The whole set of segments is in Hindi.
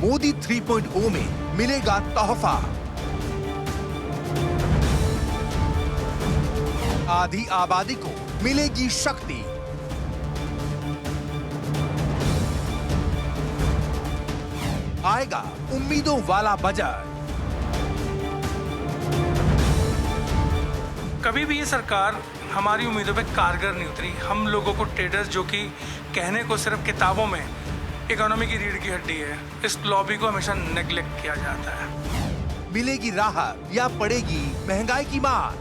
मोदी 3.0 में मिलेगा तोहफा। आधी आबादी को मिलेगी शक्ति। आएगा उम्मीदों वाला बजट। कभी भी ये सरकार हमारी उम्मीदों पे कारगर नहीं उतरी। हम लोगों को ट्रेडर्स, जो कि कहने को सिर्फ किताबों में इकोनॉमी की रीढ़ की हड्डी है, इस लॉबी को हमेशा नेग्लेक्ट किया जाता है। मिलेगी राहत या पड़ेगी महंगाई की मार?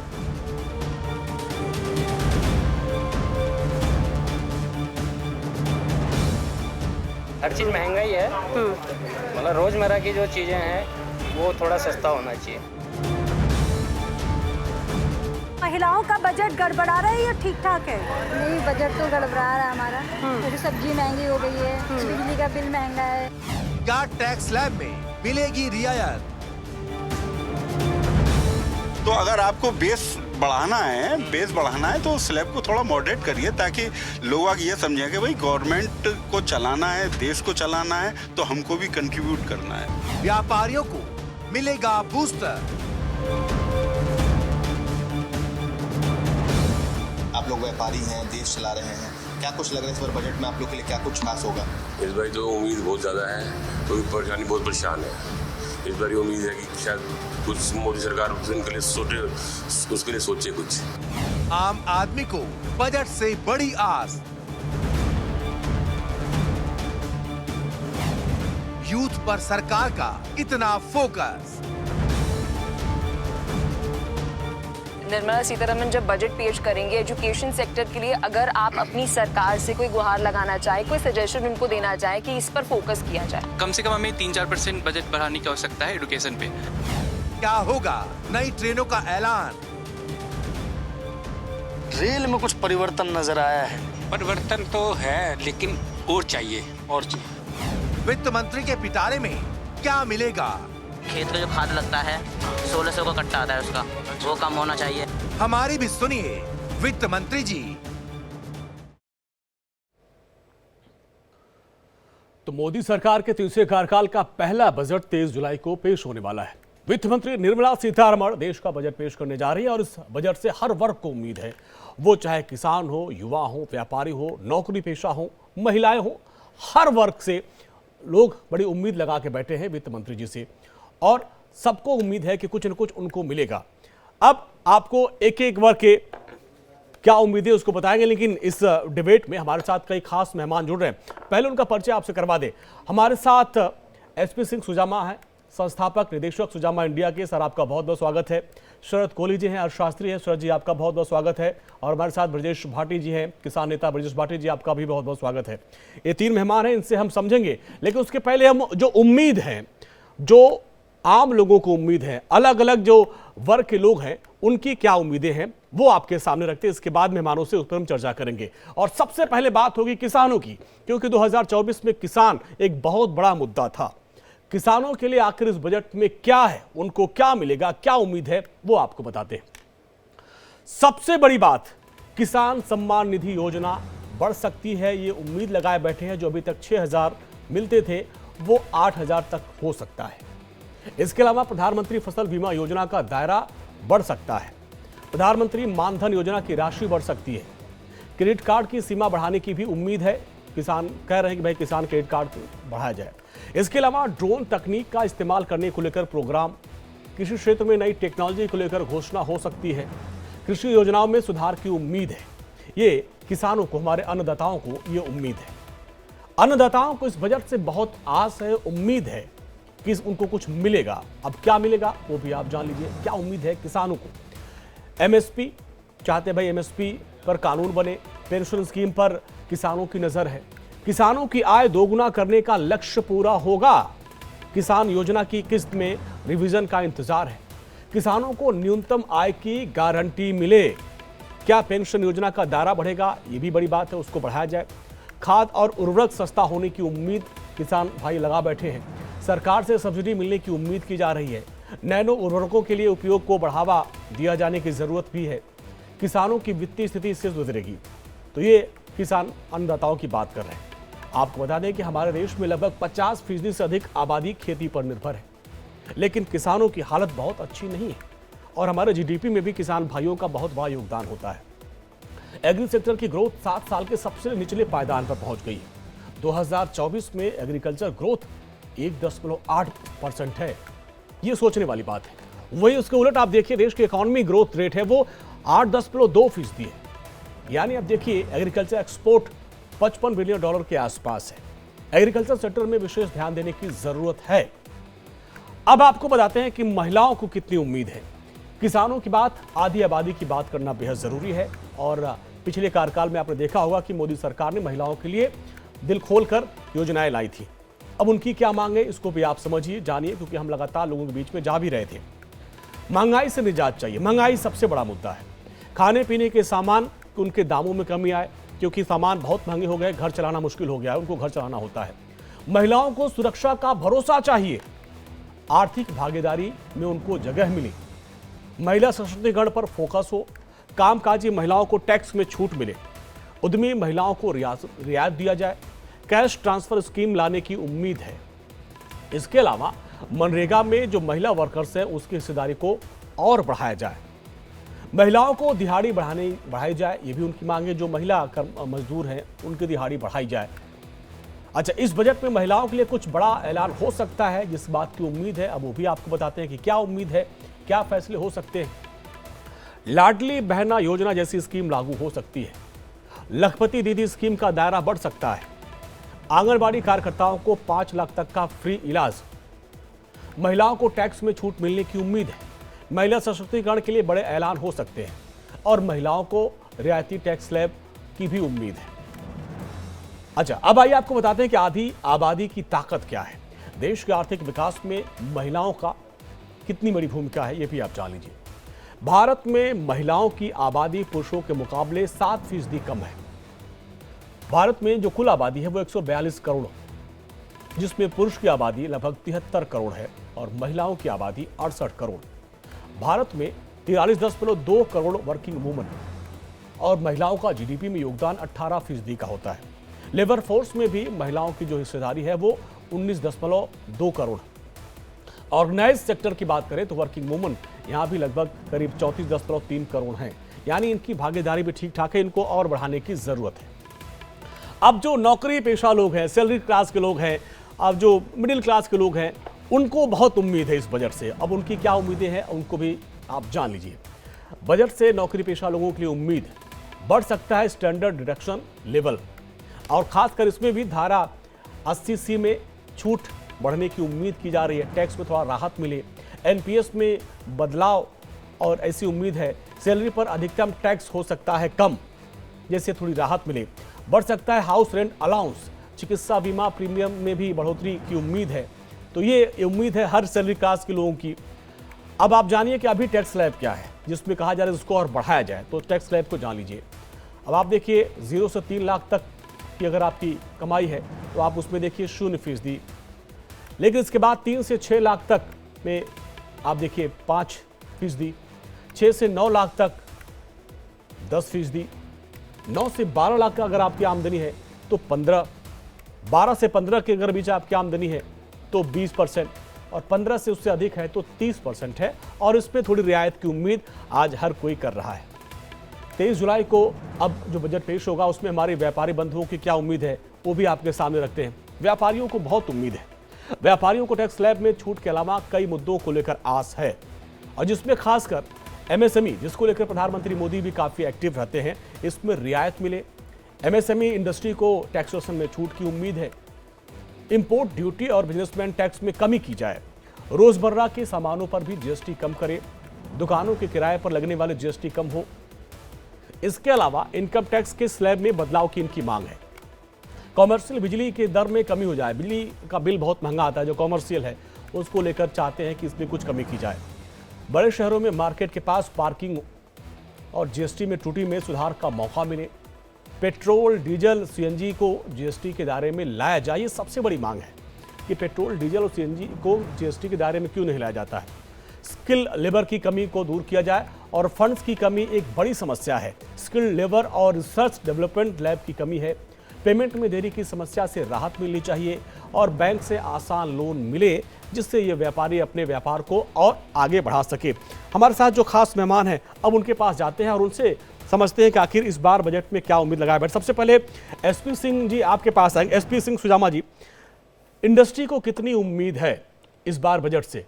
हर चीज़ महंगाई है, मतलब रोज़मर्रा की जो चीज़ें हैं वो थोड़ा सस्ता होना चाहिए। महिलाओं का बजट गड़बड़ा रहा है या ठीक ठाक है? नहीं, बजट तो गड़बड़ा रहा है हमारा। जैसे सब्जी महंगी हो गई है, बिजली का बिल महंगा है। क्या टैक्स स्लैब में मिलेगी रियायत? तो अगर आपको बेस बढ़ाना है तो स्लैब को थोड़ा मॉडरेट करिए, ताकि लोग ये समझें कि भाई गवर्नमेंट को चलाना है, देश को चलाना है, तो हमको भी कंट्रीब्यूट करना है। व्यापारियों को मिलेगा बूस्टर। आप लोग व्यापारी हैं, देश चला रहे हैं, क्या कुछ लग रहा है इस बार बजट में आप लोग के लिए क्या कुछ खास होगा? इस बार तो उम्मीद बहुत ज़्यादा है, कोई परेशानी बहुत परेशान है। इस बार उम्मीद है कि शायद कुछ मोदी सरकार उसके लिए सोचे कुछ। आम आदमी को बजट से बड़ी आस। यूथ पर सरकार का इतना फोकस। निर्मला सीतारमण जब बजट पेश करेंगे एजुकेशन सेक्टर के लिए, अगर आप अपनी सरकार से कोई गुहार लगाना चाहे, कोई सजेशन उनको देना चाहे कि इस पर फोकस किया जाए। कम से कम हमें 3-4% बजट बढ़ाने की आवश्यकता है एजुकेशन पे। क्या होगा? नई ट्रेनों का ऐलान। रेल में कुछ परिवर्तन नजर आया है। परिवर्तन तो है, लेकिन और चाहिए। वित्त मंत्री के पिटारे में क्या मिलेगा? खेत का जो खाद लगता है 1600 का कट्टा आता है उसका, वो कम होना चाहिए। हमारी भी सुनिए वित्त मंत्री जी। तो मोदी सरकार के तीसरे कार्यकाल का पहला बजट 23 जुलाई को पेश होने वाला है। वित्त मंत्री निर्मला सीतारमण देश का बजट पेश करने जा रही है और इस बजट से हर वर्ग को उम्मीद है, वो चाहे किसान हो, युवा हो, व्यापारी हो, नौकरी पेशा हो, महिलाएं हो, हर वर्ग से लोग बड़ी उम्मीद लगा के बैठे हैं वित्त मंत्री जी से और सबको उम्मीद है कि कुछ न कुछ उनको मिलेगा। अब आपको एक एक वर्ग के क्या उम्मीदें उसको बताएंगे, लेकिन इस डिबेट में हमारे साथ कई खास मेहमान जुड़ रहे हैं। पहले उनका परिचय आपसे करवा दें। हमारे साथ एसपी सिंह सुजामा है, संस्थापक निदेशक सुजामा इंडिया के। सर, आपका बहुत बहुत स्वागत है। शरद कोहली जी हैं, अर्थशास्त्री हैं। शरद जी, आपका बहुत बहुत स्वागत है। और हमारे साथ ब्रजेश भाटी जी हैं, किसान नेता ब्रजेश भाटी जी, आपका भी बहुत बहुत स्वागत है। ये तीन मेहमान हैं, इनसे हम समझेंगे, लेकिन उसके पहले हम जो उम्मीद है, जो आम लोगों को उम्मीद है, अलग अलग जो वर्ग के लोग हैं उनकी क्या उम्मीदें हैं, वो आपके सामने रखते हैं। इसके बाद मेहमानों से उस पर हम चर्चा करेंगे। और सबसे पहले बात होगी किसानों की, क्योंकि 2024 में किसान एक बहुत बड़ा मुद्दा था। किसानों के लिए आखिर इस बजट में क्या है, उनको क्या मिलेगा, क्या उम्मीद है, वो आपको बताते हैं। सबसे बड़ी बात, किसान सम्मान निधि योजना बढ़ सकती है, ये उम्मीद लगाए बैठे हैं। जो अभी तक 6,000 मिलते थे वो 8,000 तक हो सकता है। इसके अलावा प्रधानमंत्री फसल बीमा योजना का दायरा बढ़ सकता है। प्रधानमंत्री मानधन योजना की राशि बढ़ सकती है। क्रेडिट कार्ड की सीमा बढ़ाने की भी उम्मीद है। किसान कह रहे हैं कि भाई किसान क्रेडिट कार्ड बढ़ाया जाए। इसके अलावा ड्रोन तकनीक का इस्तेमाल करने को लेकर प्रोग्राम, कृषि क्षेत्र में नई टेक्नोलॉजी को लेकर घोषणा हो सकती है। कृषि योजनाओं में सुधार की उम्मीद है। ये किसानों को, हमारे अन्नदाताओं को ये उम्मीद है। अन्नदाताओं को इस बजट से बहुत आस है, उम्मीद है कि उनको कुछ मिलेगा। अब क्या मिलेगा वो भी आप जान लीजिए। क्या उम्मीद है किसानों को? एमएसपी चाहते भाई एमएसपी पर कानून बने। पेंशन स्कीम पर किसानों की नजर है। किसानों की आय दोगुना करने का लक्ष्य पूरा होगा। किसान योजना की किस्त में रिवीजन का इंतजार है। किसानों को न्यूनतम आय की गारंटी मिले। क्या पेंशन योजना का दायरा बढ़ेगा? ये भी बड़ी बात है, उसको बढ़ाया जाए। खाद और उर्वरक सस्ता होने की उम्मीद किसान भाई लगा बैठे हैं। सरकार से सब्सिडी मिलने की उम्मीद की जा रही है। नैनो उर्वरकों के लिए उपयोग को बढ़ावा दिया जाने की जरूरत भी है। किसानों की वित्तीय स्थिति इससे गुजरेगी। तो ये किसान अन्नदाताओं की बात कर रहे हैं। आपको बता दें कि हमारे देश में लगभग 50% से अधिक आबादी खेती पर निर्भर है, लेकिन किसानों की हालत बहुत अच्छी नहीं है और हमारे जीडीपी में भी किसान भाइयों का बहुत बड़ा योगदान होता है। एग्री सेक्टर की ग्रोथ 7 साल के सबसे निचले पायदान पर पहुंच गई है। 2024 में एग्रीकल्चर ग्रोथ 1.8% है। ये सोचने वाली बात है। वही उसके उलट आप देखिए देश की इकोनॉमी ग्रोथ रेट है वो 8.2% है। यानी अब देखिए एग्रीकल्चर एक्सपोर्ट $55 बिलियन के आसपास है। एग्रीकल्चर सेक्टर में विशेष ध्यान देने की जरूरत है। अब आपको बताते हैं कि महिलाओं को कितनी उम्मीद है। किसानों की बात, आधी आबादी की बात करना बेहद जरूरी है और पिछले कार्यकाल में आपने देखा होगा कि मोदी सरकार ने महिलाओं के लिए दिल खोलकर योजनाएं लाई थी। अब उनकी क्या मांग है इसको भी आप समझिए, जानिए, क्योंकि हम लगातार लोगों के बीच में जा भी रहे थे। महंगाई से निजात चाहिए। महंगाई सबसे बड़ा मुद्दा है। खाने पीने के सामान उनके दामों में कमी आए, क्योंकि सामान बहुत महंगे हो गए, घर चलाना मुश्किल हो गया है, उनको घर चलाना होता है। महिलाओं को सुरक्षा का भरोसा चाहिए, आर्थिक भागीदारी में उनको जगह मिली, महिला सशक्तिकरण पर फोकस हो, कामकाजी महिलाओं को टैक्स में छूट मिले, उद्यमी महिलाओं को रियायत दिया जाए, कैश ट्रांसफर स्कीम लाने की उम्मीद है। इसके अलावा मनरेगा में जो महिला वर्कर्स हैं उसकी हिस्सेदारी को और बढ़ाया जाए, महिलाओं को दिहाड़ी बढ़ाई जाए, ये भी उनकी मांग है। जो महिला मजदूर हैं उनकी दिहाड़ी बढ़ाई जाए। अच्छा, इस बजट में महिलाओं के लिए कुछ बड़ा ऐलान हो सकता है, जिस बात की उम्मीद है अब वो भी आपको बताते हैं कि क्या उम्मीद है, क्या फैसले हो सकते हैं। लाडली बहना योजना जैसी स्कीम लागू हो सकती है। लखपति दीदी स्कीम का दायरा बढ़ सकता है। आंगनबाड़ी कार्यकर्ताओं को 5 लाख तक का फ्री इलाज। महिलाओं को टैक्स में छूट मिलने की उम्मीद है। महिला सशक्तिकरण के लिए बड़े ऐलान हो सकते हैं और महिलाओं को रियायती टैक्स स्लैब की भी उम्मीद है। अच्छा, अब आइए आपको बताते हैं कि आधी आबादी की ताकत क्या है। देश के आर्थिक विकास में महिलाओं का कितनी बड़ी भूमिका है, ये भी आप जान लीजिए। भारत में महिलाओं की आबादी पुरुषों के मुकाबले 7% कम है। भारत में जो कुल आबादी है वो 142 करोड़, जिसमें पुरुष की आबादी लगभग 73 करोड़ है और महिलाओं की आबादी 68 करोड़। भारत में 43.2 करोड़ वर्किंग वुमन और महिलाओं का जीडीपी में योगदान 18% का होता है। लेबर फोर्स में भी महिलाओं की जो हिस्सेदारी है वो 19.2 करोड़। ऑर्गेनाइज सेक्टर की बात करें तो वर्किंग वुमन यहाँ भी लगभग करीब 34.3 करोड़ हैं। यानी इनकी भागीदारी भी ठीक ठाक है, इनको और बढ़ाने की जरूरत है। अब जो नौकरी पेशा लोग हैं, सैलरी क्लास के लोग हैं, अब जो मिडिल क्लास के लोग हैं, उनको बहुत उम्मीद है इस बजट से। अब उनकी क्या उम्मीदें हैं उनको भी आप जान लीजिए। बजट से नौकरी पेशा लोगों के लिए उम्मीद बढ़ सकता है स्टैंडर्ड डिडक्शन लेवल, और खासकर इसमें भी धारा 80C में छूट बढ़ने की उम्मीद की जा रही है। टैक्स में थोड़ा राहत मिले, एनपीएस में बदलाव और ऐसी उम्मीद है। सैलरी पर अधिकतम टैक्स हो सकता है कम, जैसे थोड़ी राहत मिले। बढ़ सकता है हाउस रेंट अलाउंस, चिकित्सा बीमा प्रीमियम में भी बढ़ोतरी की उम्मीद है। तो ये उम्मीद है हर सैलरी क्लास के लोगों की। अब आप जानिए कि अभी टैक्स स्लैब क्या है, जिसमें कहा जा रहा है उसको और बढ़ाया जाए। तो टैक्स स्लैब को जान लीजिए। अब आप देखिए 0 से 3 लाख तक की अगर आपकी कमाई है तो आप उसमें देखिए 0%, लेकिन इसके बाद 3 से 6 लाख तक में आप देखिए 5%, 6 से 9 लाख तक 10%, 9 से 12 लाख का अगर आपकी आमदनी है तो 15%, 12 से 15 के अगर बीच आपकी आमदनी है तो 20%, और 15 से उससे अधिक है तो 30% है। और इसमें थोड़ी रियायत की उम्मीद आज हर कोई कर रहा है। 23 जुलाई को अब जो बजट पेश होगा उसमें हमारे व्यापारी बंधुओं की क्या उम्मीद है वो भी आपके सामने रखते हैं। व्यापारियों को बहुत उम्मीद है। व्यापारियों को टैक्स स्लैब में छूट के अलावा कई मुद्दों को लेकर आस है, और जिसमें खासकर एमएसएमई, जिसको लेकर प्रधानमंत्री मोदी भी काफ़ी एक्टिव रहते हैं, इसमें रियायत मिले। एमएसएमई इंडस्ट्री को टैक्सेशन में छूट की उम्मीद है। इंपोर्ट ड्यूटी और बिजनेसमैन टैक्स में कमी की जाए। रोजमर्रा के सामानों पर भी जीएसटी कम करे। दुकानों के किराए पर लगने वाले जीएसटी कम हो। इसके अलावा इनकम टैक्स के स्लैब में बदलाव की इनकी मांग है। कॉमर्शियल बिजली के दर में कमी हो जाए। बिजली का बिल बहुत महंगा आता है जो कॉमर्शियल है, उसको लेकर चाहते हैं कि इसमें कुछ कमी की जाए। बड़े शहरों में मार्केट के पास पार्किंग और जीएसटी में त्रुटि में सुधार का मौका मिले। पेट्रोल, डीजल, सीएनजी को जीएसटी के दायरे में लाया जाए। ये सबसे बड़ी मांग है कि पेट्रोल, डीजल और सीएनजी को जीएसटी के दायरे में क्यों नहीं लाया जाता है। स्किल लेबर की कमी को दूर किया जाए, और फंड्स की कमी एक बड़ी समस्या है। स्किल लेबर और रिसर्च डेवलपमेंट लैब की कमी है। पेमेंट में देरी की समस्या से राहत मिलनी चाहिए और बैंक से आसान लोन मिले जिससे ये व्यापारी अपने व्यापार को और आगे बढ़ा सके। हमारे साथ जो खास मेहमान हैं अब उनके पास जाते हैं और उनसे समझते हैं कि आखिर इस बार बजट में क्या उम्मीद लगाए बैठे। सबसे पहले एसपी सिंह जी आपके पास आएंगे। एसपी सिंह सुजामा जी, इंडस्ट्री को कितनी उम्मीद है इस बार बजट से?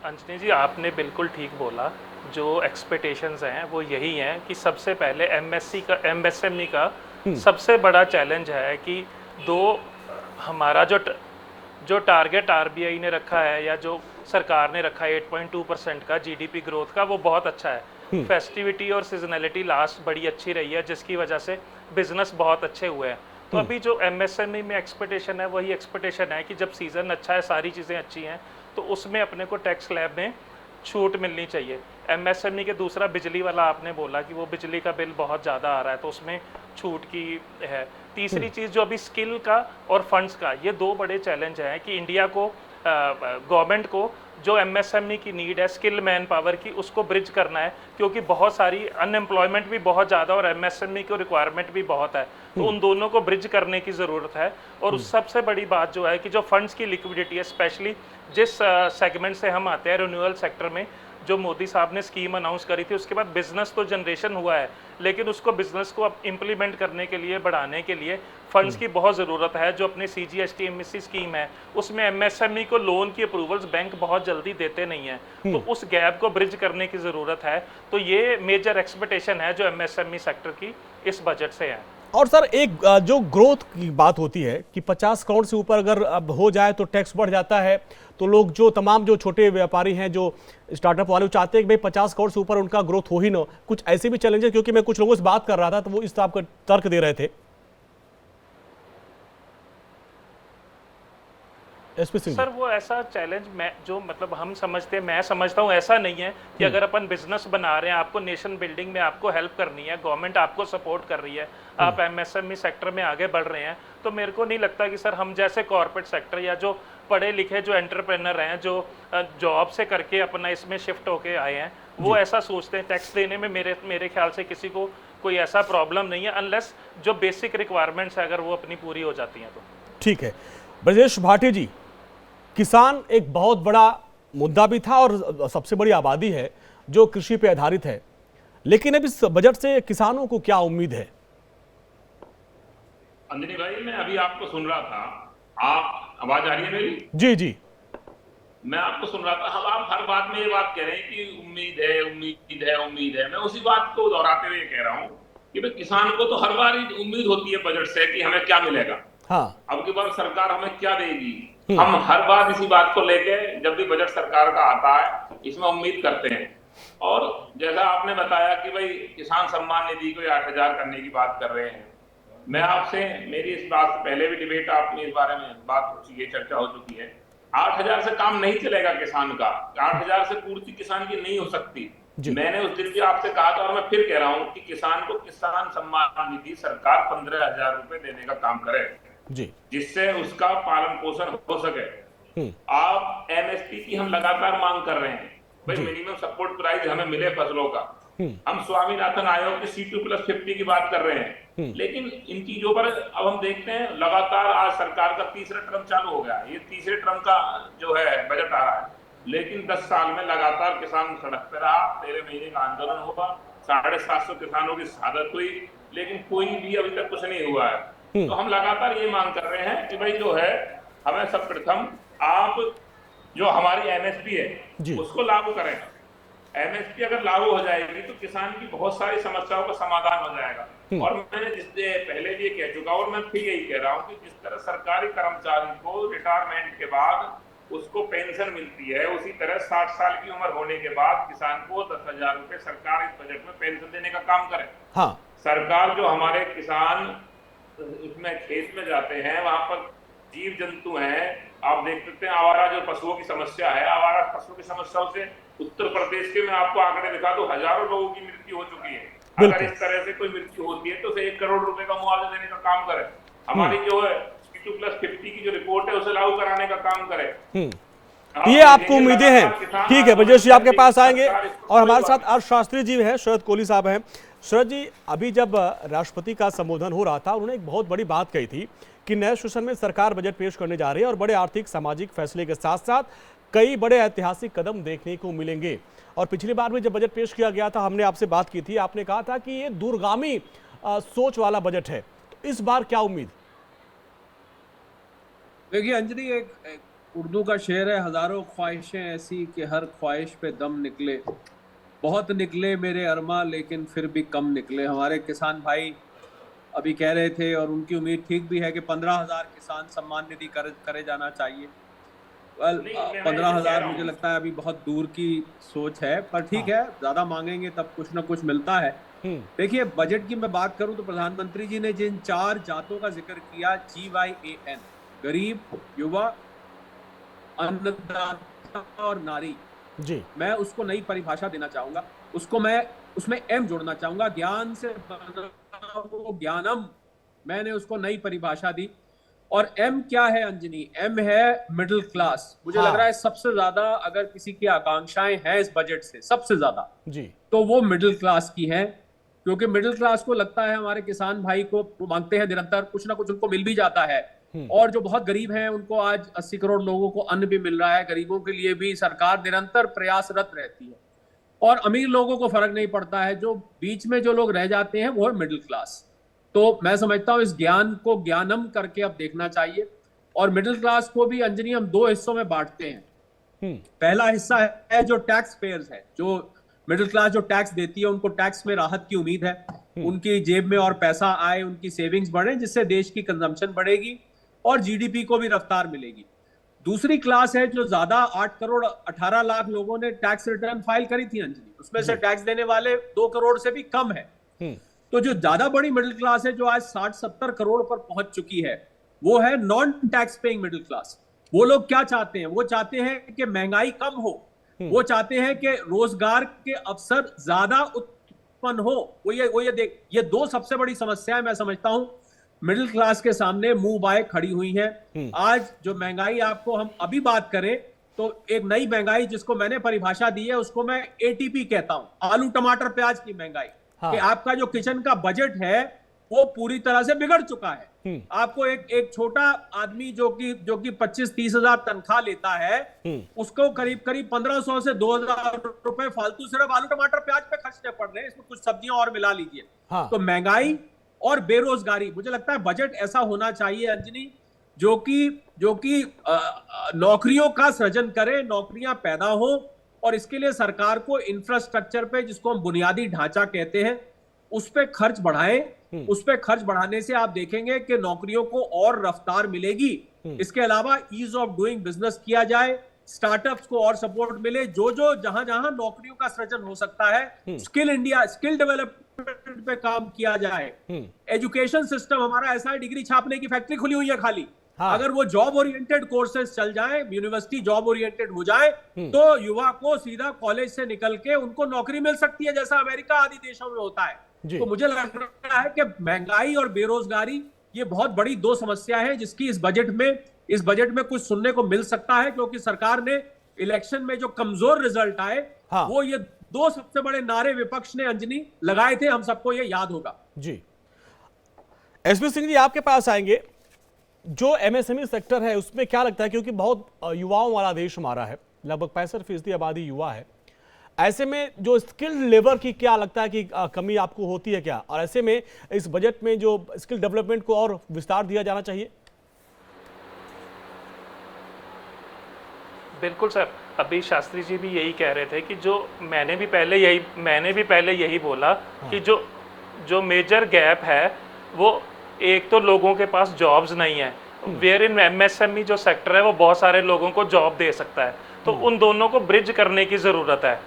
अंजनी जी, आपने बिल्कुल ठीक बोला। जो एक्सपेक्टेशंस हैं वो यही हैं कि सबसे पहले एमएसएमई का सबसे बड़ा चैलेंज है कि हमारा जो टारगेट आरबीआई ने रखा है या जो सरकार ने रखा है 8.2% का जीडीपी ग्रोथ का, वो बहुत अच्छा है। फेस्टिविटी और सीजनलिटी लास्ट बड़ी अच्छी रही है जिसकी वजह से बिजनेस बहुत अच्छे हुए हैं। तो अभी जो एमएसएमई में एक्सपेक्टेशन है वही एक्सपेक्टेशन है कि जब सीज़न अच्छा है, सारी चीज़ें अच्छी हैं, तो उसमें अपने को टैक्स स्लैब में छूट मिलनी चाहिए। एमएसएमई के दूसरा बिजली वाला आपने बोला कि वो बिजली का बिल बहुत ज़्यादा आ रहा है तो उसमें छूट की है। तीसरी चीज़ जो अभी स्किल का और फंड्स का, ये दो बड़े चैलेंज हैं कि इंडिया को गवर्नमेंट को जो एमएसएमई की नीड है स्किल मैन पावर की, उसको ब्रिज करना है क्योंकि बहुत सारी अनएम्प्लॉयमेंट भी बहुत ज़्यादा और एमएसएमई की रिक्वायरमेंट भी बहुत है। तो उन दोनों को ब्रिज करने की ज़रूरत है। और उस सबसे बड़ी बात जो है कि जो फंड्स की लिक्विडिटी है, स्पेशली जिस सेगमेंट से हम आते हैं रिन्यूअल सेक्टर में, जो मोदी साहब ने स्कीम अनाउंस करी थी उसके बाद बिजनेस तो जनरेशन हुआ है लेकिन उसको बिजनेस को अब इम्प्लीमेंट करने के लिए, बढ़ाने के लिए फंड्स की बहुत ज़रूरत है। जो अपनी सीजीएसटी एमएससी स्कीम है उसमें एमएसएमई को लोन की अप्रूवल्स बैंक बहुत जल्दी देते नहीं है, तो उस गैप को ब्रिज करने की ज़रूरत है। तो ये मेजर एक्सपेक्टेशन है जो एमएसएमई सेक्टर की इस बजट से है। और सर एक जो ग्रोथ की बात होती है कि 50 करोड़ से ऊपर अगर अब हो जाए तो टैक्स बढ़ जाता है, तो लोग जो तमाम जो छोटे व्यापारी हैं, जो स्टार्टअप वाले, वो चाहते हैं कि भाई 50 करोड़ से ऊपर उनका ग्रोथ हो ही ना। कुछ ऐसे भी चैलेंजेस, क्योंकि मैं कुछ लोगों से बात कर रहा था तो वो इस तरह का तर्क दे रहे थे। सर वो ऐसा चैलेंज मैं समझता हूँ ऐसा नहीं है कि अगर अपन बिजनेस बना रहे हैं, आपको नेशन बिल्डिंग में आपको हेल्प करनी है, गवर्नमेंट आपको सपोर्ट कर रही है, आप एमएसएमई सेक्टर में आगे बढ़ रहे हैं, तो मेरे को नहीं लगता कि सर हम जैसे कॉर्पोरेट सेक्टर या जो पढ़े लिखे जो एंटरप्रेन्योर हैं, जो जॉब से करके अपना इसमें शिफ्ट होके आए हैं, वो ऐसा सोचते हैं। टैक्स देने में मेरे ख्याल से किसी को कोई ऐसा प्रॉब्लम नहीं है, अनलेस जो बेसिक रिक्वायरमेंट्स है अगर वो अपनी पूरी हो जाती हैं तो। ठीक है। ब्रजेश भाटी जी, किसान एक बहुत बड़ा मुद्दा भी था और सबसे बड़ी आबादी है जो कृषि पे आधारित है, लेकिन अब इस बजट से किसानों को क्या उम्मीद है? अंजनी भाई, मैं अभी आपको सुन रहा था। आप आवाज आ रही है मेरी? जी जी, मैं आपको सुन रहा था। आप हर बात में ये बात कह रहे हैं कि उम्मीद है, उम्मीद है, उम्मीद है। मैं उसी बात को दोहराते हुए कह रहा हूँ कि भाई किसान को तो हर बार उम्मीद होती है बजट से कि हमें क्या मिलेगा, हाँ, अब की बार सरकार हमें क्या देगी। हम हर बार इसी बात को लेके जब भी बजट सरकार का आता है इसमें उम्मीद करते हैं। और जैसा आपने बताया कि भाई किसान सम्मान निधि को 8,000 करने की बात कर रहे हैं, मैं आपसे, मेरी इस बात से पहले भी डिबेट आपने इस बारे में बात हो चुकी है, चर्चा हो चुकी है। 8,000 से काम नहीं चलेगा किसान का, 8,000 से पूर्ति किसान की नहीं हो सकती। मैंने उस दिन भी आपसे कहा था और मैं फिर कह रहा हूँ कि किसान को किसान सम्मान निधि सरकार 15,000 रुपए देने का काम करे जी, जिससे उसका पालन पोषण हो सके। आप एमएसपी की हम लगातार मांग कर रहे हैं, भाई मिनिमम सपोर्ट प्राइस हमें मिले फसलों का। हम स्वामीनाथन आयोग की C2+50 की बात कर रहे हैं, लेकिन इन चीजों पर अब हम देखते हैं लगातार आज सरकार का तीसरा टर्म चालू हो गया, ये तीसरे टर्म का जो है बजट आ रहा है, लेकिन 10 साल में लगातार किसान सड़क पे रहा, 13 महीने का आंदोलन हुआ, 750 किसानों की शहादत हुई, लेकिन कोई भी अभी तक कुछ नहीं हुआ है। तो हम लगातार ये मांग कर रहे हैं कि भाई जो है हमें सब प्रथम आप जो हमारी एमएसपी है उसको लागू करें। एमएसपी अगर लागू हो जाएगी तो किसान की बहुत सारी समस्याओं का समाधान हो जाएगा। और मैंने जिससे पहले भी कह चुका और मैं फिर यही कह रहा हूँ कि जिस तरह सरकारी कर्मचारी को रिटायरमेंट के बाद उसको पेंशन मिलती है, उसी तरह 60 साल की उम्र होने के बाद किसान को 10,000 रुपए सरकार इस बजट में पेंशन देने का काम करे। हाँ। सरकार जो हमारे किसान इसमें खेत में जाते हैं, वहां पर जीव जंतु हैं, आप देख सकते हैं आवारा जो पशुओं की समस्या है, आवारा पशुओं की समस्याओं से उत्तर प्रदेश के मैं आपको आंकड़े दिखा दूं, हजारों लोगों की मृत्यु हो चुकी है। अगर इस तरह से कोई मृत्यु होती है तो उसे 1 करोड़ रुपए का मुआवजा देने का काम करे। हमारी जो है C2+50 की जो रिपोर्ट है उसे लागू कराने का काम करे। ये आपको उम्मीदें हैं। ठीक है, ब्रजेश जी आपके पास आएंगे और हमारे साथ अर्थशास्त्री जी हैं, शरद कोहली साहब हैं। शरद जी, अभी जब राष्ट्रपति का संबोधन हो रहा था, उन्होंने एक बहुत बड़ी बात कही थी कि नए सेशन में सरकार बजट पेश करने जा रही है और बड़े आर्थिक सामाजिक फैसले के साथ साथ कई बड़े ऐतिहासिक कदम देखने को मिलेंगे। और पिछली बार भी जब बजट पेश किया गया था, हमने आपसे बात की थी, आपने कहा था कि ये दूरगामी सोच वाला बजट है। तो इस बार क्या उम्मीद? देखिए अंजलि, एक उर्दू का शेर है, हजारों ख्वाहिशें ऐसी कि हर ख्वाहिश पे दम निकले, बहुत निकले मेरे अरमा लेकिन फिर भी कम निकले। हमारे किसान भाई अभी कह रहे थे और उनकी उम्मीद ठीक भी है कि 15,000 किसान सम्मान निधि करे जाना चाहिए। 15,000 मुझे लगता है अभी बहुत दूर की सोच है, पर ठीक है, ज्यादा मांगेंगे तब कुछ ना कुछ मिलता है। देखिए बजट की मैं बात करूं तो प्रधानमंत्री जी ने जिन 4 जातों का जिक्र किया, GYAN, गरीब, युवा, अन्नदाता और नारी जी, मैं उसको नई परिभाषा देना चाहूंगा। उसमें M जोड़ना चाहूंगा, ज्ञान से वो ज्ञानम, मैंने उसको नई परिभाषा दी। और M क्या है अंजनी? M है मिडिल क्लास। मुझे लग रहा है सबसे ज्यादा अगर किसी की आकांक्षाएं हैं इस बजट से, सबसे ज्यादा जी, तो वो मिडिल क्लास की है, क्योंकि मिडिल क्लास को लगता है हमारे किसान भाई को मांगते हैं निरंतर, कुछ ना कुछ उनको मिल भी जाता है। और जो बहुत गरीब हैं उनको आज 80 करोड़ लोगों को अन्न भी मिल रहा है, गरीबों के लिए भी सरकार निरंतर प्रयासरत रहती है। और अमीर लोगों को फर्क नहीं पड़ता है, जो बीच में जो लोग रह जाते हैं वो है मिडिल क्लास। तो मैं समझता हूं इस ज्ञान को ज्ञानम करके अब देखना चाहिए। और मिडिल क्लास को भी अंजनी हम 2 हिस्सों में बांटते हैं। पहला हिस्सा है जो टैक्स पेयर्स है, जो मिडिल क्लास जो टैक्स देती है, उनको टैक्स में राहत की उम्मीद है, उनकी जेब में और पैसा आए, उनकी सेविंग्स बढ़े, जिससे देश की कंजम्पशन बढ़ेगी और जीडीपी को भी रफ्तार मिलेगी। दूसरी क्लास है जो ज्यादा 8 करोड़ 18 लाख लोगों ने टैक्स रिटर्न फाइल करी थी अंजलि, उसमें से टैक्स देने वाले 2 करोड़ से भी कम है। तो जो ज्यादा बड़ी मिडिल क्लास है, जो आज 60-70 करोड़ पर पहुंच चुकी है, वो है non tax paying middle class. वो लोग क्या चाहते हैं? वो चाहते हैं कि महंगाई कम हो, वो चाहते हैं कि रोजगार के अवसर ज्यादा उत्पन्न हो। ये 2 सबसे बड़ी समस्याएं मैं समझता हूं मिडिल क्लास के सामने मुंह बाए खड़ी हुई है। आज जो महंगाई आपको हम अभी बात करें तो एक नई महंगाई जिसको मैंने परिभाषा दी है उसको मैं ATP कहता हूं, आलू टमाटर प्याज की महंगाई। कि आपका जो किचन का बजट है वो पूरी तरह से बिगड़ चुका है। आपको एक छोटा आदमी जो कि 25-30 हजार तनख्वाह लेता है, उसको करीब 1500 से 2000 रुपए फालतू सिर्फ आलू टमाटर प्याज पे खर्चने पड़ रहे हैं। इसमें कुछ सब्जियां और मिला लीजिए। तो महंगाई और बेरोजगारी, मुझे लगता है बजट ऐसा होना चाहिए अंजनी जो कि नौकरियों का सृजन करे, नौकरियां पैदा हो। और इसके लिए सरकार को इंफ्रास्ट्रक्चर पे, जिसको हम बुनियादी ढांचा कहते हैं, उस पे खर्च बढ़ाएं। उस पे खर्च बढ़ाने से आप देखेंगे कि नौकरियों को और रफ्तार मिलेगी। इसके अलावा ईज ऑफ डूइंग बिजनेस किया जाए, स्टार्टअप्स को और सपोर्ट मिले, जहां जहां नौकरियों का सृजन हो सकता है, स्किल डेवलपमेंट पे काम किया जाए। एजुकेशन सिस्टम हमारा ऐसा है, डिग्री छापने की फैक्ट्री खुली हुई है खाली। अगर वो जॉब ओरिएंटेड कोर्सेज चल जाए, यूनिवर्सिटी जॉब ओरिएंटेड हो जाए, तो युवा को सीधा कॉलेज से निकल के उनको नौकरी मिल सकती है, जैसा अमेरिका आदि देशों में होता है। तो मुझे लग रहा है कि महंगाई और बेरोजगारी ये बहुत बड़ी 2 समस्या है जिसकी इस बजट में कुछ सुनने को मिल सकता है, क्योंकि सरकार ने इलेक्शन में जो कमजोर रिजल्ट आए, वो ये 2 सबसे बड़े नारे विपक्ष ने अंजनी लगाए थे, हम सबको ये याद होगा। जी, एसपी सिंह जी आपके पास आएंगे। जो MSME सेक्टर है उसमें क्या लगता है, क्योंकि बहुत युवाओं वाला देश हमारा है, लगभग 65% आबादी युवा है, ऐसे में जो स्किल्ड लेबर की क्या लगता है कि कमी आपको होती है क्या? और ऐसे में इस बजट में जो स्किल डेवलपमेंट को और विस्तार दिया जाना चाहिए? बिल्कुल सर, अभी शास्त्री जी भी यही कह रहे थे कि जो मैंने भी पहले यही बोला कि जो मेजर गैप है वो एक तो लोगों के पास जॉब्स नहीं है, वेयर इन MSME जो सेक्टर है वो बहुत सारे लोगों को जॉब दे सकता है। तो उन दोनों को ब्रिज करने की ज़रूरत है।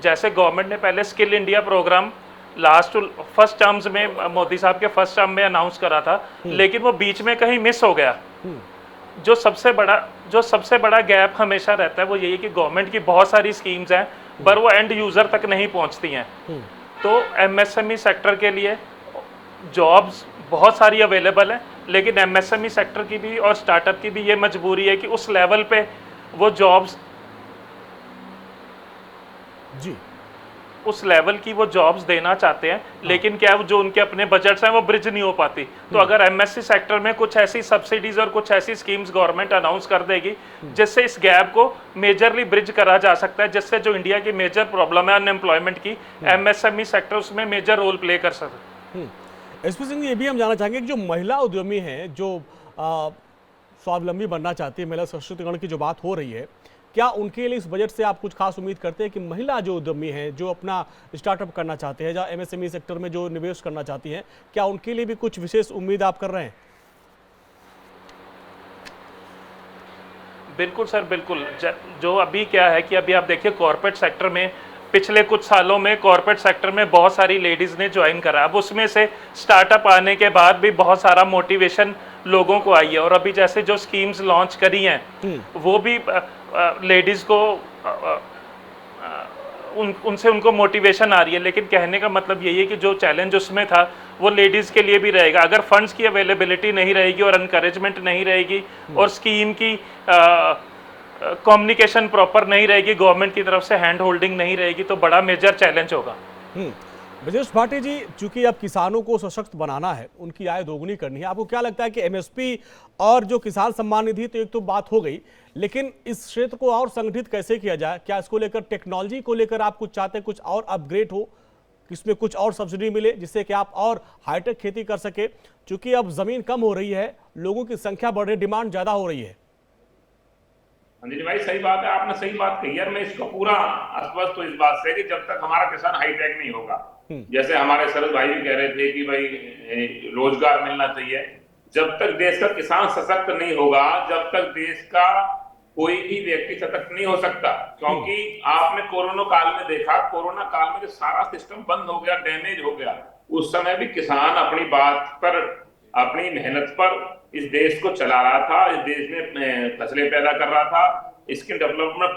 जैसे गवर्नमेंट ने पहले skill India programme first terms में, मोदी साहब के फर्स्ट टर्म में अनाउंस करा था, लेकिन वो बीच में कहीं मिस हो गया। जो सबसे बड़ा गैप हमेशा रहता है वो यही कि गवर्नमेंट की बहुत सारी स्कीम्स हैं पर वो एंड यूज़र तक नहीं पहुंचती हैं। तो MSME सेक्टर के लिए जॉब्स बहुत सारी अवेलेबल है, लेकिन MSME सेक्टर की भी और स्टार्टअप की भी ये मजबूरी है कि उस लेवल पे वो जॉब्स। जी, उस लेवल की वो जॉब्स देना चाहते हैं, लेकिन क्या जो उनके अपने बजट्स हैं वो ब्रिज नहीं हो पाती। तो अगर एमएससी सेक्टर में कुछ ऐसी सब्सिडीज और कुछ ऐसी स्कीम्स गवर्नमेंट अनाउंस कर देगी जिससे इस गैप को मेजरली ब्रिज करा जा सकता है, जिससे जो इंडिया की मेजर प्रॉब्लम है अनएम्प्लॉयमेंट की, एमएसएमई सेक्टर उसमें मेजर रोल प्ले कर सकते। एसपी सिंह, ये भी हम जानना चाहेंगे कि जो महिला उद्यमी हैं, जो स्वावलंबी बनना चाहती है, महिला सशक्तिकरण की जो बात हो रही है, क्या उनके लिए इस बजट से आप कुछ खास उम्मीद करते हैं कि महिला जो उद्यमी हैं, जो अपना स्टार्टअप करना चाहते हैं, या एमएसएमई सेक्टर में जो निवेश करना चाहती हैं, क्या उनके लिए भी कुछ विशेष उम्मीद आप कर रहे हैं? बिल्कुल सर, बिल्कुल। जो अभी क्या है कि अभी आप देखिए कॉर्पोरेट सेक्टर में पिछले कुछ सालों में कॉर्पोरेट सेक्टर में बहुत सारी लेडीज़ ने ज्वाइन करा। अब उसमें से स्टार्टअप आने के बाद भी बहुत सारा मोटिवेशन लोगों को आई है, और अभी जैसे जो स्कीम्स लॉन्च करी हैं वो भी लेडीज़ को उनसे उनको मोटिवेशन आ रही है। लेकिन कहने का मतलब यही है कि जो चैलेंज उसमें था वो लेडीज़ के लिए भी रहेगा। अगर फंड्स की अवेलेबिलिटी नहीं रहेगी और एनकरेजमेंट नहीं रहेगी और स्कीम की कम्युनिकेशन प्रॉपर नहीं रहेगी, गवर्नमेंट की तरफ से हैंड होल्डिंग नहीं रहेगी, तो बड़ा मेजर चैलेंज होगा। ब्रजेश भाटी जी, चूंकि अब किसानों को सशक्त बनाना है, उनकी आय दोगुनी करनी है, आपको क्या लगता है कि एमएसपी और जो किसान सम्मान निधि तो एक तो बात हो गई, लेकिन इस क्षेत्र को और संगठित कैसे किया जाए? क्या इसको लेकर टेक्नोलॉजी को लेकर आप कुछ चाहते हैं, कुछ और अपग्रेड हो, इसमें कुछ और सब्सिडी मिले जिससे कि आप और हाईटेक खेती कर सके? चूंकि अब जमीन कम हो रही है, लोगों की संख्या बढ़ रही है, डिमांड ज्यादा हो रही है। अंजलि भाई सही बात है, आपने सही बात कही है। मैं इसको पूरा अस्वस्थ हूँ इस बात से कि जब तक हमारा किसान हाईटेक नहीं होगा, जैसे हमारे सरद भाई भी कह रहे थे कि भाई रोजगार मिलना चाहिए, जब तक देश का किसान सशक्त नहीं होगा, जब तक देश का कोई भी व्यक्ति सशक्त नहीं हो सकता। क्योंकि आपने कोरोना काल में देखा, कोरोना काल में जो सारा सिस्टम बंद हो गया, डैमेज हो गया, उस समय भी किसान अपनी बात पर, अपनी मेहनत पर इस देश को चला रहा था, इस देश में फसलें पैदा कर रहा था, इसके डेवलपमेंट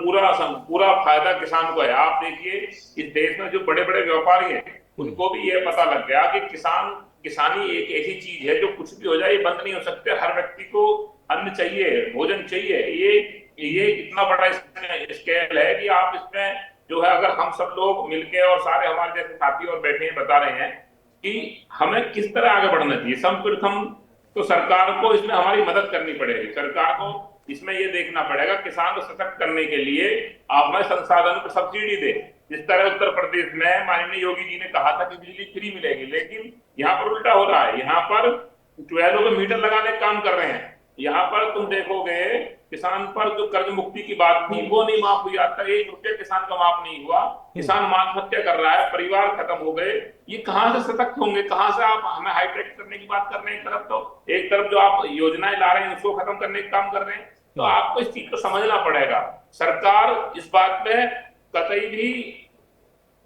पूरा फायदा किसान को है। आप देखिए इस देश में जो बड़े बड़े व्यापारी हैं उनको भी ये पता लग गया कि किसानी एक ऐसी चीज है जो कुछ भी हो जाए ये बंद नहीं हो सकते। हर व्यक्ति को अन्न चाहिए, भोजन चाहिए। ये इतना बड़ा स्केल है कि आप इसमें जो है, अगर हम सब लोग मिलके और सारे हमारे जैसे साथी और बैठे हैं बता रहे हैं कि हमें किस तरह आगे बढ़ना चाहिए, सर्वप्रथम तो सरकार को इसमें हमारी मदद करनी पड़ेगी। सरकार को इसमें ये देखना पड़ेगा किसान को सशक्त करने के लिए आप हमें संसाधन पर सब्सिडी दे। जिस तरह उत्तर प्रदेश में माननीय योगी जी ने कहा था कि बिजली फ्री मिलेगी, लेकिन यहाँ पर उल्टा हो रहा है। यहाँ पर ट्वेल्व पे मीटर लगाने का काम कर रहे हैं। यहाँ पर तुम देखोगे किसान पर जो कर्ज मुक्ति की बात थी वो नहीं माफ हुई, आज तक ₹1 किसान का माफ नहीं हुआ। किसान आत्महत्या कर रहा है, परिवार खत्म हो गए। ये कहाँ से सशक्त होंगे, कहाँ से आप हमें हाईटेक करने की बात कर रहे हैं? एक तरफ जो आप योजनाएं ला रहे हैं उसको खत्म करने का काम कर रहे हैं। तो आपको इस चीज को समझना पड़ेगा। सरकार इस बात में कतई भी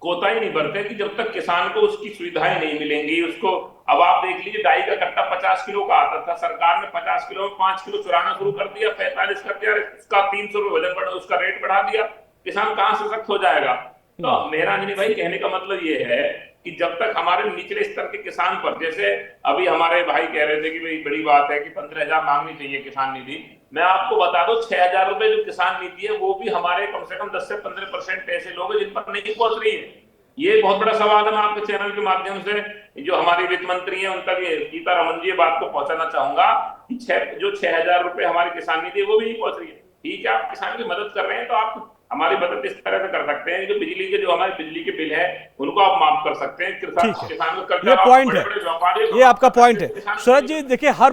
कोताही नहीं बरते कि जब तक किसान को उसकी सुविधाएं नहीं मिलेंगी उसको। अब आप देख लीजिए, डाई का कट्टा 50 किलो का आता था, सरकार ने 50 किलो में 5 किलो चुराना शुरू कर दिया, 45 कर दिया, उसका 300 रुपये वजन बढ़ा, उसका रेट बढ़ा दिया। किसान कहाँ से सशक्त हो जाएगा? तो मेरा अंजलि भाई कहने का मतलब ये है कि जब तक हमारे निचले स्तर के किसान पर, जैसे अभी हमारे भाई कह रहे थे कि भाई बड़ी बात है कि 15,000 मांगनी चाहिए किसान निधि, मैं आपको बता दूं 6,000 रुपए जो किसान नीति है वो भी हमारे कम से कम 10 से 15% ऐसे लोग हैं जिन पर नहीं पहुंच रही है। ये बहुत बड़ा सवाल है। मैं आपके चैनल के माध्यम से जो हमारी वित्त मंत्री है उन तक सीतारमन जी बात को पहुंचाना चाहूंगा कि जो 6,000 रुपए हमारी किसान नीति है वो भी नहीं पहुंच रही है। ठीक है, आप किसान की मदद कर रहे हैं तो आप हमारी मदद इस तरह से कर सकते हैं, जो बिजली के, जो हमारे बिजली के बिल है उनको आप माफ कर सकते हैं। किसान को कर्जा, ये पॉइंट है, ये आपका पॉइंट है। शरद जी देखिए, हर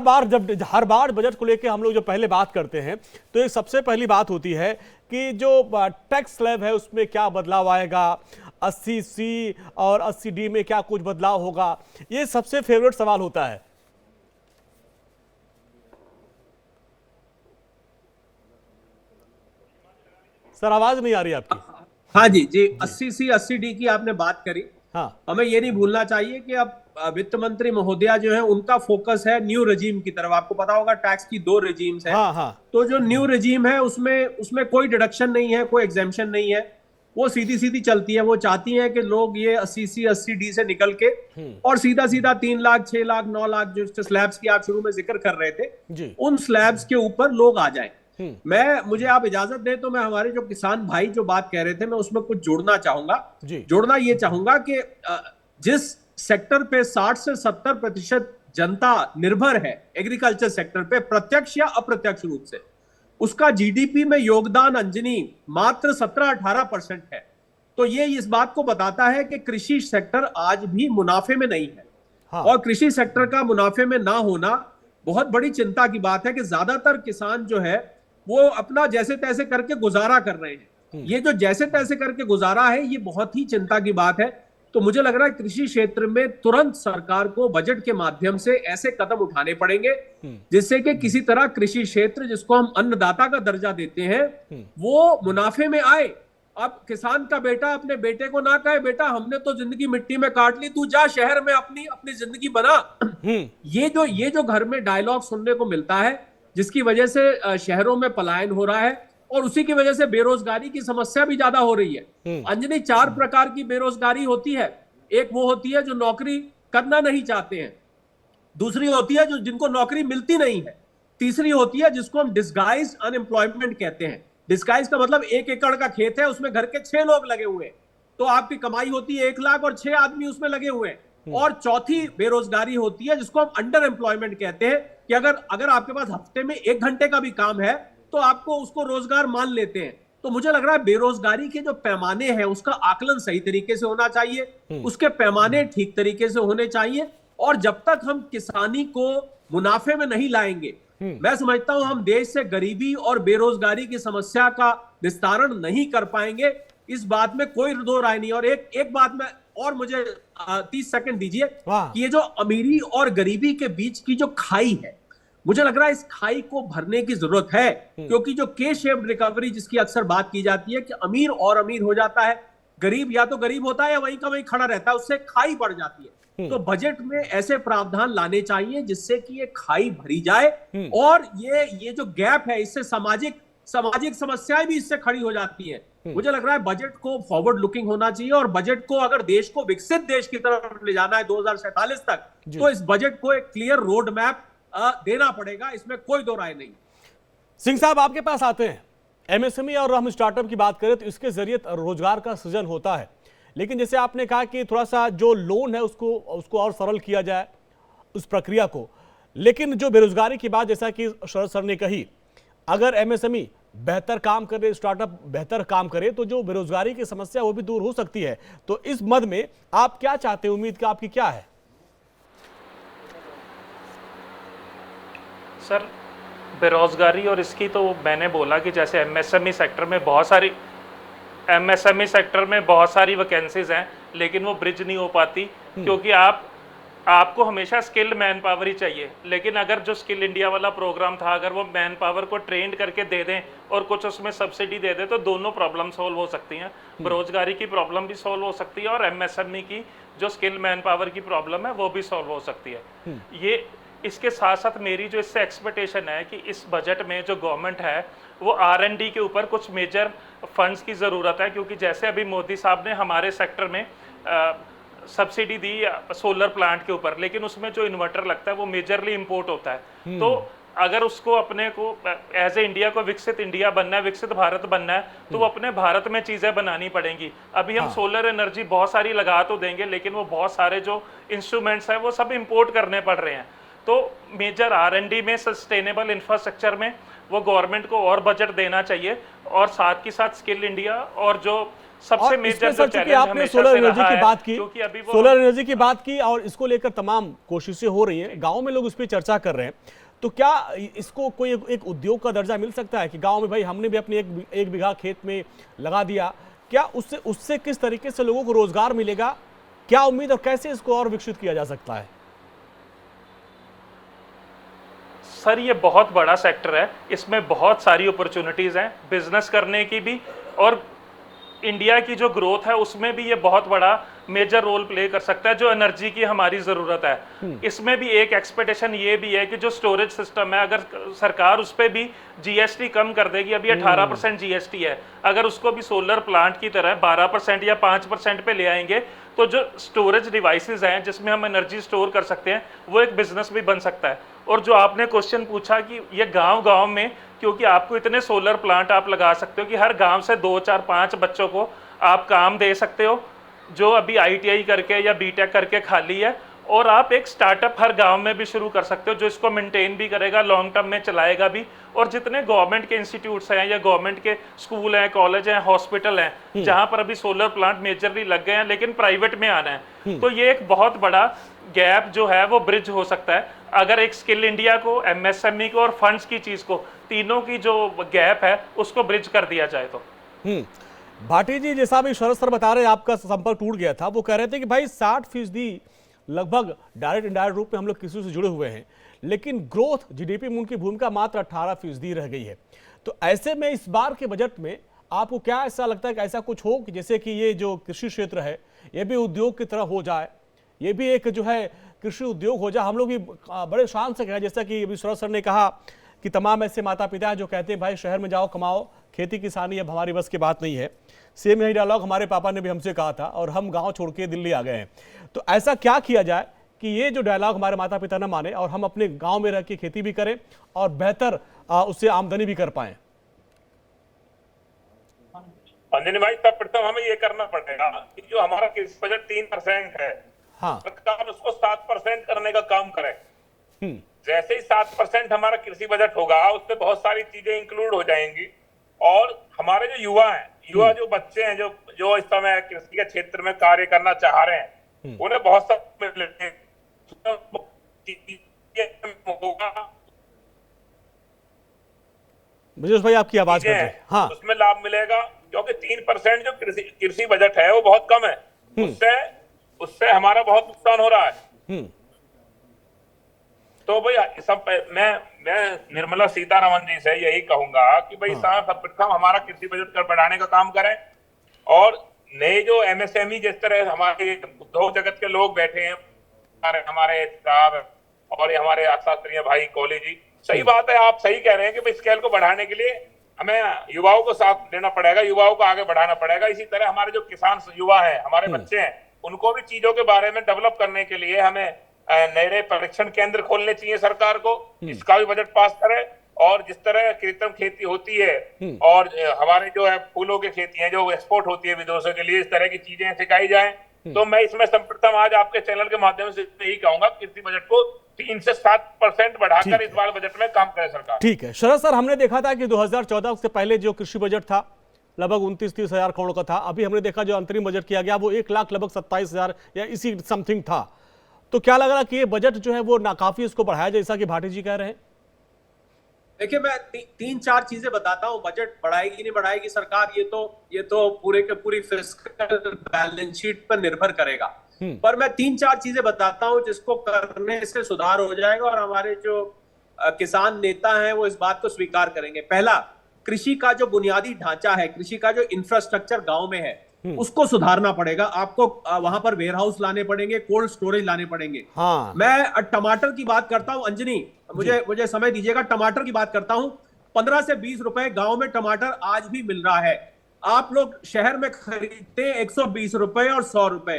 बार बजट को लेकर हम लोग जो पहले बात करते हैं तो एक सबसे पहली बात होती है कि जो टैक्स स्लैब है उसमें क्या बदलाव आएगा, 80C और 80D में क्या कुछ बदलाव होगा, ये सबसे फेवरेट सवाल होता है। सर आवाज नहीं आ रही आपकी। हाँ जी 80C 80D की आपने बात करी। हाँ, हमें ये नहीं भूलना चाहिए कि अब वित्त मंत्री महोदया जो है उनका फोकस है न्यू रेजीम की तरफ। आपको पता होगा टैक्स की 2 रेजीम्स हैं। हाँ। तो जो न्यू रेजीम है उसमें कोई डिडक्शन नहीं है, कोई एग्जेम्पशन नहीं है, वो सीधी चलती है। वो चाहती है कि लोग ये 80C 80D से निकल के और सीधा 3 लाख 6 लाख 9 लाख जो स्लैब्स की आप शुरू में जिक्र कर रहे थे, उन स्लैब्स के ऊपर लोग आ जाएं। मुझे आप इजाजत दें तो मैं हमारे जो किसान भाई जो बात कह रहे थे मैं उसमें कुछ जोड़ना चाहूंगा। जोड़ना ये चाहूंगा कि जिस सेक्टर पे 60 से 70% जनता निर्भर है एग्रीकल्चर सेक्टर पे, प्रत्यक्ष या अप्रत्यक्ष रूप से, उसका जीडीपी में योगदान अंजनी मात्र 17-18% है। तो ये इस बात को बताता है कि कृषि सेक्टर आज भी मुनाफे में नहीं है। और कृषि सेक्टर का मुनाफे में ना होना बहुत बड़ी चिंता की बात है कि ज्यादातर किसान जो है वो अपना जैसे तैसे करके गुजारा कर रहे हैं। ये जो जैसे तैसे करके गुजारा है ये बहुत ही चिंता की बात है। तो मुझे लग रहा है कृषि क्षेत्र में तुरंत सरकार को बजट के माध्यम से ऐसे कदम उठाने पड़ेंगे जिससे कि किसी तरह कृषि क्षेत्र, जिसको हम अन्नदाता का दर्जा देते हैं, वो मुनाफे में आए। अब किसान का बेटा अपने बेटे को ना कहे बेटा हमने तो जिंदगी मिट्टी में काट ली, तू जा शहर में अपनी जिंदगी बना। ये जो घर में डायलॉग सुनने को मिलता है, जिसकी वजह से शहरों में पलायन हो रहा है और उसी की वजह से बेरोजगारी की समस्या भी ज्यादा हो रही है। अंजनी 4 प्रकार की बेरोजगारी होती है। एक वो होती है जो नौकरी करना नहीं चाहते हैं, दूसरी होती है जो जिनको नौकरी मिलती नहीं है, तीसरी होती है जिसको हम डिस्गाइज अनएम्प्लॉयमेंट कहते हैं। डिस्गाइज का मतलब 1 एकड़ का खेत है, उसमें घर के 6 लोग लगे हुए हैं, तो आपकी कमाई होती है 1 लाख और 6 आदमी उसमें लगे हुए हैं। और चौथी बेरोजगारी होती है जिसको हम अंडर एम्प्लॉयमेंट कहते हैं कि अगर आपके पास हफ्ते में 1 घंटे का भी काम है तो आपको उसको रोजगार मान लेते हैं। तो मुझे लग रहा है बेरोजगारी के जो पैमाने हैं उसका आकलन सही तरीके से होना चाहिए, उसके पैमाने ठीक तरीके से होने चाहिए। और जब तक हम किसानी को मुनाफे में नहीं लाएंगे, मैं समझता हूं हम देश से गरीबी और बेरोजगारी की समस्या का निस्तारण नहीं कर पाएंगे। इस बात में कोई दो राय नहीं। और एक बात में और मुझे 30 सेकंड दीजिए कि ये जो अमीरी और गरीबी के बीच की जो खाई है, मुझे लग रहा है इस खाई को भरने की जरूरत है। क्योंकि जो के शेप्ड रिकवरी जिसकी अक्सर बात की जाती है कि अमीर और अमीर हो जाता है, गरीब या तो गरीब होता है या वहीं का वहीं खड़ा रहता है, उससे खाई बढ़ जाती है। तो बजट में ऐसे प्रावधान लाने चाहिए जिससे कि ये खाई भरी जाए और ये जो गैप है इससे सामाजिक समस्याएं भी इससे खड़ी हो जाती है। मुझे लग रहा है बजट को फॉरवर्ड लुकिंग होना चाहिए और बजट को अगर देश को विकसित देश की तरफ ले जाना है 2047 तक, तो इस बजट को एक क्लियर रोड मैप देना पड़ेगा, इसमें कोई दो राय नहीं। सिंह साहब आपके पास आते हैं, एमएसएमई और हम स्टार्टअप की बात करें तो इसके जरिए रोजगार का सृजन होता है, लेकिन जैसे आपने कहा कि थोड़ा सा जो लोन है उसको और सरल किया जाए उस प्रक्रिया को, लेकिन जो बेरोजगारी की बात जैसा कि शरद सर ने कही, अगर एमएसएमई बेहतर काम करे, स्टार्टअप बेहतर काम करे तो जो बेरोजगारी की समस्या वो भी दूर हो सकती है। तो इस मद में आप क्या चाहते हैं, उम्मीद का आपकी क्या है? सर बेरोजगारी और इसकी तो मैंने बोला कि जैसे एमएसएमई सेक्टर में बहुत सारी वैकेंसीज हैं, लेकिन वो ब्रिज नहीं हो पाती क्योंकि आपको हमेशा स्किल्ड मैन पावर ही चाहिए। लेकिन अगर जो स्किल इंडिया वाला प्रोग्राम था, अगर वो मैन पावर को ट्रेंड करके दे दें और कुछ उसमें सब्सिडी दे दें तो दोनों प्रॉब्लम सॉल्व हो सकती हैं। बेरोजगारी की प्रॉब्लम भी सॉल्व हो सकती है और एमएसएमई की जो स्किल मैन पावर की प्रॉब्लम है वो भी सॉल्व हो सकती है। ये इसके साथ साथ मेरी जो इससे एक्सपेक्टेशन है कि इस बजट में जो गवर्नमेंट है वो R&D के ऊपर कुछ मेजर फंड्स की ज़रूरत है, क्योंकि जैसे अभी मोदी साहब ने हमारे सेक्टर में सब्सिडी दी सोलर प्लांट के ऊपर, लेकिन उसमें जो इन्वर्टर लगता है वो मेजरली इंपोर्ट होता है। तो अगर उसको अपने को एज ए इंडिया को विकसित इंडिया बनना है, विकसित भारत बनना है, तो वो अपने भारत में चीज़ें बनानी पड़ेंगी। अभी हम सोलर एनर्जी बहुत सारी लगा तो देंगे, लेकिन वो बहुत सारे जो इंस्ट्रूमेंट्स हैं वो सब इंपोर्ट करने पड़ रहे हैं। तो मेजर R&D में, सस्टेनेबल इंफ्रास्ट्रक्चर में वो गवर्नमेंट को और बजट देना चाहिए और साथ के साथ स्किल इंडिया और जो सबसे मेजर जो चैलेंज आपने सोलर एनर्जी की बात की, सोलर एनर्जी की बात की और इसको लेकर तमाम कोशिशें हो रही हैं, गांव में लोग इस पर चर्चा कर रहे हैं। तो क्या इसको कोई एक उद्योग का दर्जा मिल सकता है कि गांव में भाई हमने भी अपने एक बीघा खेत में लगा दिया, क्या उससे किस तरीके से लोगों को रोजगार मिलेगा, क्या उम्मीद और कैसे इसको और विकसित किया जा सकता है? सर ये बहुत बड़ा सेक्टर है, इसमें बहुत सारी अपॉर्चुनिटीज़ हैं बिजनेस करने की भी, और इंडिया की जो ग्रोथ है उसमें भी ये बहुत बड़ा मेजर रोल प्ले कर सकता है। जो एनर्जी की हमारी ज़रूरत है, इसमें भी एक एक्सपेक्टेशन ये भी है कि जो स्टोरेज सिस्टम है, अगर सरकार उस पर भी जीएसटी कम कर देगी, अभी 18% जीएसटी है, अगर उसको भी सोलर प्लांट की तरह 12% या 5% पे ले आएंगे तो जो स्टोरेज डिवाइसेस हैं जिसमें हम एनर्जी स्टोर कर सकते हैं वो एक बिजनेस भी बन सकता है। और जो आपने क्वेश्चन पूछा कि ये गांव-गांव में, क्योंकि आपको इतने सोलर प्लांट आप लगा सकते हो कि हर गांव से 2, 4, 5 बच्चों को आप काम दे सकते हो जो अभी ITI करके या BTech करके खाली है, और आप एक स्टार्टअप हर गांव में भी शुरू कर सकते हो जो इसको मेंटेन भी करेगा, लॉन्ग टर्म में चलाएगा भी। और जितने गवर्नमेंट के इंस्टीट्यूट्स हैं या गवर्नमेंट के स्कूल हैं, कॉलेज हैं, हॉस्पिटल हैं जहां पर अभी सोलर प्लांट मेजरली लग गए हैं लेकिन प्राइवेट में आना है, तो ये एक बहुत बड़ा गैप जो है वो ब्रिज हो सकता है अगर एक स्किल इंडिया को, MSME को और फंड्स की चीज को, तीनों की जो गैप है उसको ब्रिज कर दिया जाए तो। भाटी जी, जैसा अभी शरद सर बता रहे हैं आपका संपर्क टूट गया था, वो कह रहे थे कि भाई 60% लगभग डायरेक्ट इनडायरेक्ट रूप में हम लोग किसी से जुड़े हुए हैं, लेकिन ग्रोथ GDP में उनकी भूमिका मात्र 18% रह गई है। तो ऐसे में इस बार के बजट में आपको क्या ऐसा लगता है कि ऐसा कुछ हो कि जैसे कि ये जो कृषि क्षेत्र है ये भी उद्योग की तरह हो जाए, ये भी एक जो है कृषि उद्योग हो जाए? हम लोग भी बड़े शान से कहें, जैसा कि अभी शरद सर ने कहा कि तमाम ऐसे माता पिता हैं जो कहते हैं भाई शहर में जाओ कमाओ, खेती किसानी अब हमारी बस की बात नहीं है। सेम यही डायलॉग हमारे पापा ने भी हमसे कहा था और हम गांव छोड़ के दिल्ली आ गए हैं। तो ऐसा क्या किया जाए कि ये जो डायलॉग हमारे माता पिता न माने और हम अपने गांव में रह के खेती भी करें और बेहतर उससे आमदनी भी कर पाएं? अंजनी भाई, तब प्रथम हमें ये करना पड़ेगा कि जो हमारा कृषि बजट 3% है, हाँ, सरकार उसको 7% करने का काम करे। जैसे ही 7% हमारा कृषि बजट होगा उसमें बहुत सारी चीजें इंक्लूड हो जाएंगी और हमारे जो युवा हैं, जो बच्चे हैं जो इस समय कृषि के क्षेत्र में कार्य करना चाह रहे हैं, उन्हें बहुत सारे ब्रजेश भाई आपकी आवाज कर रहे, हाँ, उसमें लाभ मिलेगा क्योंकि 3% जो कृषि बजट है वो बहुत कम है, उससे हमारा बहुत नुकसान हो रहा है। तो भाई सब मैं निर्मला सीतारमण जी से यही कहूंगा कि भाई सर्वप्रथम हमारा कृषि बजट कर बढ़ाने का काम करें और नए जो MSME जिस तरह हमारे उद्योग जगत के लोग बैठे हैं, हमारे साहब और ये हमारे शास्त्रीय भाई कोहली जी, सही बात है, आप सही कह रहे हैं कि भाई स्केल को बढ़ाने के लिए हमें युवाओं को साथ देना पड़ेगा, युवाओं को आगे बढ़ाना पड़ेगा। इसी तरह हमारे जो किसान युवा हैं, हमारे बच्चे हैं, उनको भी चीजों के बारे में डेवलप करने के लिए हमें नए परीक्षण केंद्र खोलने चाहिए सरकार को, इसका भी बजट पास करे। और जिस तरह कृत्रिम खेती होती है और हमारे जो है फूलों की खेती है जो एक्सपोर्ट होती है विदेशों के लिए, इस तरह की चीजें सिखाई जाए। तो मैं इसमें सर्वप्रथम आज आपके चैनल के माध्यम से यही कहूंगा, कृषि बजट को 3 से 7% बढ़ाकर इस बार बजट में काम करे सरकार। ठीक है शरद सर, हमने देखा था कि 2014 से पहले जो कृषि बजट था लगभग 29-30 हजार करोड़ का था। अभी हमने देखा जो अंतरिम बजट किया गया वो 1 लाख लगभग 27 हजार या इसी समथिंग था। तो क्या लग रहा कि ये बजट जो है वो नाकाफी, इसको बढ़ाया जैसा कि भाटी जी कह रहे हैं? देखिए, मैं 3-4 चीजें बताता हूँ। बजट बढ़ाएगी नहीं बढ़ाएगी सरकार, ये तो पूरे के पूरी फिस्कल बैलेंस शीट पर निर्भर करेगा। पर मैं 3-4 चीजें बताता हूँ जिसको करने से सुधार हो जाएगा और हमारे जो किसान नेता हैं वो इस बात को स्वीकार करेंगे। पहला, कृषि का जो बुनियादी ढांचा है, कृषि का जो इंफ्रास्ट्रक्चर गांव में है, उसको सुधारना पड़ेगा। आपको वहां पर वेयर हाउस लाने पड़ेंगे, कोल्ड स्टोरेज लाने पड़ेंगे। हाँ। मैं टमाटर की बात करता हूं, अंजनी मुझे समय दीजिएगा, टमाटर की बात करता हूं। 15 से 20 रुपए गांव में टमाटर आज भी मिल रहा है। आप लोग शहर में खरीदते 120 रुपए और 100 रुपए।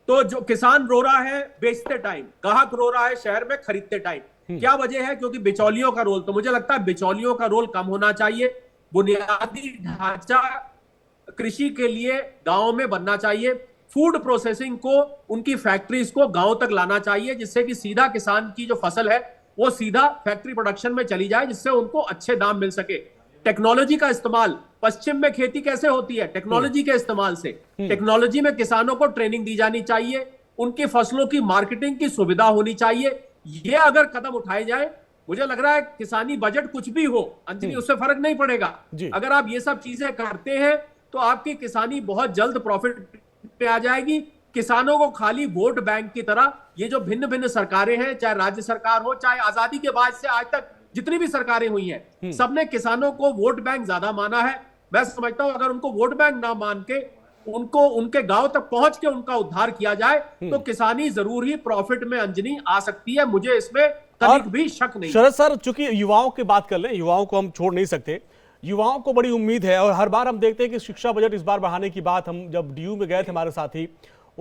तो जो किसान रो रहा है बेचते टाइम, ग्राहक रो रहा है शहर में खरीदते टाइम। क्या वजह है? क्योंकि बिचौलियों का रोल, तो मुझे लगता है बिचौलियों का रोल कम होना चाहिए। बुनियादी ढांचा कृषि के लिए गांव में बनना चाहिए। फूड प्रोसेसिंग को, उनकी फैक्ट्रीज को गांव तक लाना चाहिए, जिससे कि सीधा किसान की जो फसल है वो सीधा फैक्ट्री प्रोडक्शन में चली जाए, जिससे उनको अच्छे दाम मिल सके। टेक्नोलॉजी का इस्तेमाल, पश्चिम में खेती कैसे होती है? टेक्नोलॉजी के इस्तेमाल से। टेक्नोलॉजी में किसानों को ट्रेनिंग दी जानी चाहिए, उनकी फसलों की मार्केटिंग की सुविधा होनी चाहिए। ये अगर कदम उठाए जाए, मुझे लग रहा है किसानी बजट कुछ भी हो अंजनी, उससे फर्क नहीं पड़ेगा। अगर आप ये सब चीजें करते हैं तो आपकी किसानी बहुत जल्द प्रॉफिट पे आ जाएगी। किसानों को खाली वोट बैंक की तरह ये जो भिन्न भिन्न सरकारें हैं, चाहे राज्य सरकार हो, चाहे आजादी के बाद से आज तक जितनी भी सरकारें हुई हैं, सबने किसानों को वोट बैंक ज्यादा माना है। मैं समझता हूं अगर उनको वोट बैंक ना मान के उनको उनके गांव तक पहुंच के उनका उद्धार किया जाए तो किसानी जरूर ही प्रॉफिट में अंजनी आ सकती है। मुझे इसमें तनिक भी शक नहीं। शरद सर, चूंकि युवाओं की बात कर लें, युवाओं को हम छोड़ नहीं सकते। युवाओं को बड़ी उम्मीद है और हर बार हम देखते हैं कि शिक्षा बजट इस बार बढ़ाने की बात, हम जब DU में गए थे हमारे साथी,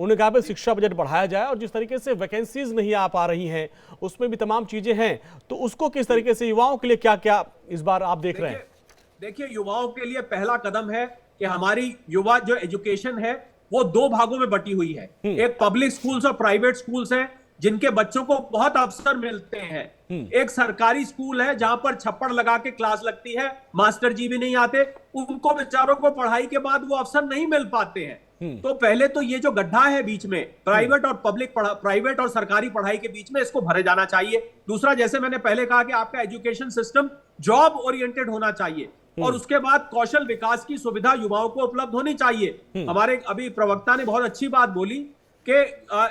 उन्होंने कहा कि शिक्षा बजट बढ़ाया जाए और जिस तरीके से वैकेंसीज नहीं आ पा रही हैं उसमें भी तमाम चीजें हैं, तो उसको किस तरीके से युवाओं के लिए क्या क्या इस बार आप देख रहे हैं? देखिए, युवाओं के लिए पहला कदम है कि हमारी युवा जो एजुकेशन है वो 2 भागों में बटी हुई है। एक पब्लिक स्कूल्स और प्राइवेट स्कूल्स हैं जिनके बच्चों को बहुत अवसर मिलते हैं। एक सरकारी स्कूल है जहां पर छप्पड़ लगा के क्लास लगती है, मास्टर जी भी नहीं आते, उनको बेचारों को पढ़ाई के बाद वो अवसर नहीं मिल पाते हैं। तो पहले तो ये जो गड्ढा है बीच में प्राइवेट और सरकारी पढ़ाई के बीच में, इसको भरे जाना चाहिए। दूसरा, जैसे मैंने पहले कहा कि आपका एजुकेशन सिस्टम जॉब ओरिएंटेड होना चाहिए और उसके बाद कौशल विकास की सुविधा युवाओं को उपलब्ध होनी चाहिए। हमारे अभी प्रवक्ता ने बहुत अच्छी बात बोली कि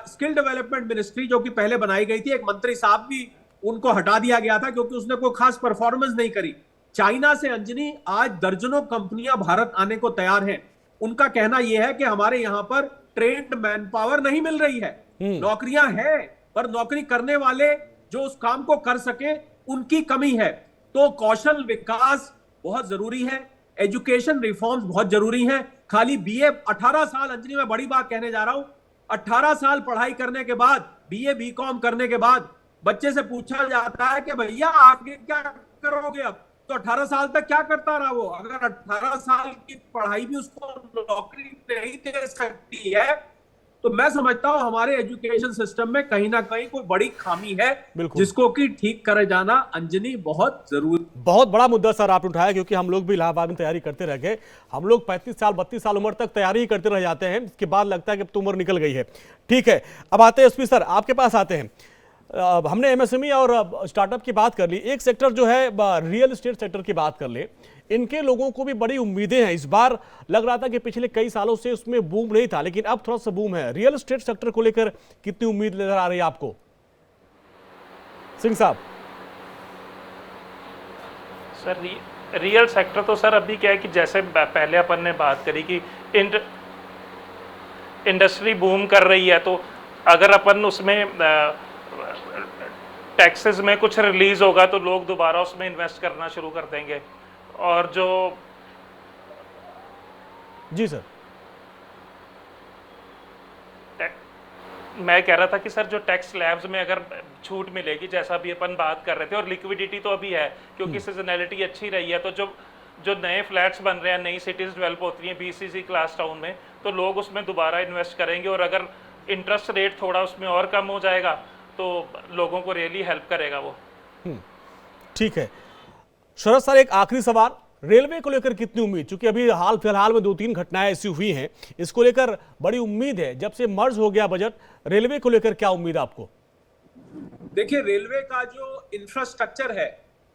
स्किल डेवलपमेंट मिनिस्ट्री जो कि पहले बनाई गई थी, एक मंत्री साहब भी उनको हटा दिया गया था क्योंकि उसने कोई खास परफॉर्मेंस नहीं करी। चाइना से अंजनी आज दर्जनों कंपनियां भारत आने को तैयार हैं। उनका कहना यह है कि हमारे यहां पर ट्रेन्ड मैन पावर नहीं मिल रही है। नौकरियां हैं पर नौकरी करने वाले जो उस काम को कर सके उनकी कमी है। तो कौशल विकास बहुत जरूरी है, एजुकेशन रिफॉर्म्स बहुत जरूरी हैं। खाली बीए 18 साल, अंजनी में बड़ी बात कहने जा रहा हूं, 18 साल पढ़ाई करने के बाद, बीए बीकॉम करने के बाद बच्चे से पूछा जाता है कि भैया आगे क्या करोगे अब, तो 18 साल तक क्या करता रहा वो? अगर 18 साल की पढ़ाई भी उसको नौकरी नहीं दे सकती है तो मैं समझता हूं हमारे एजुकेशन सिस्टम में कहीं ना कहीं कोई बड़ी खामी है जिसको कि ठीक करे जाना अंजनी बहुत जरूरी। बहुत बड़ा मुद्दा सर आपने उठाया, क्योंकि हम लोग भी इलाहाबाद में तैयारी करते रह गए। हम लोग 35 साल 32 साल उम्र तक तैयारी ही करते रह जाते हैं, इसके बाद लगता है कि अब तो उम्र निकल गई है। ठीक है, अब आते हैं एसपी सर, आपके पास आते हैं। हमने एमएसएमई और स्टार्टअप की बात कर ली, एक सेक्टर जो है रियल एस्टेट सेक्टर की बात कर ले, इनके लोगों को भी बड़ी उम्मीदें हैं। इस बार लग रहा था कि पिछले कई सालों से उसमें बूम नहीं था, लेकिन अब थोड़ा सा बूम है। रियल एस्टेट सेक्टर को लेकर कितनी उम्मीद नजर आ रही है आपको, सिंह साहब? सर रियल सेक्टर तो सर अभी क्या है कि जैसे पहले अपन ने बात करी कि इंडस्ट्री बूम कर रही है, तो अगर अपन उसमें टैक्सेस में कुछ रिलीज होगा तो लोग दोबारा उसमें इन्वेस्ट करना शुरू कर देंगे। और जो जी सर, मैं कह रहा था कि सर जो टैक्स स्लैब्स में अगर छूट मिलेगी, जैसा भी अपन बात कर रहे थे, और लिक्विडिटी तो अभी है क्योंकि सीजनैलिटी अच्छी रही है, तो जो नए फ्लैट्स बन रहे हैं, नई सिटीज डेवलप होती हैं बीसीसी क्लास टाउन में, तो लोग उसमें दोबारा इन्वेस्ट करेंगे। और अगर इंटरेस्ट रेट थोड़ा उसमें और कम हो जाएगा तो लोगों को रियली हेल्प करेगा वो। ठीक है शरद सर, एक आखिरी सवाल, रेलवे को लेकर कितनी उम्मीद? क्योंकि अभी हाल फिलहाल में 2-3 घटनाएं ऐसी हुई हैं, इसको लेकर बड़ी उम्मीद है। जब से मर्ज हो गया बजट, रेलवे को लेकर क्या उम्मीद आपको? देखिए, रेलवे का जो इंफ्रास्ट्रक्चर है,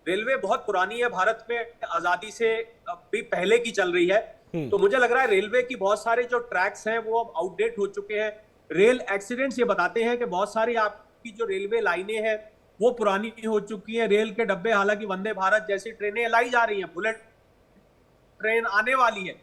रेलवे बहुत पुरानी है, भारत में आजादी से भी पहले की चल रही है। तो मुझे लग रहा है रेलवे की बहुत सारे जो ट्रैक्स हैं वो अब आउटडेट हो चुके हैं। रेल एक्सीडेंट्स ये बताते हैं कि बहुत सारी आपकी जो रेलवे लाइनें हैं वो पुरानी हो चुकी हैं। रेल के डब्बे, हालांकि वंदे भारत जैसी ट्रेनें लाई जा रही हैं, बुलेट ट्रेन आने वाली है,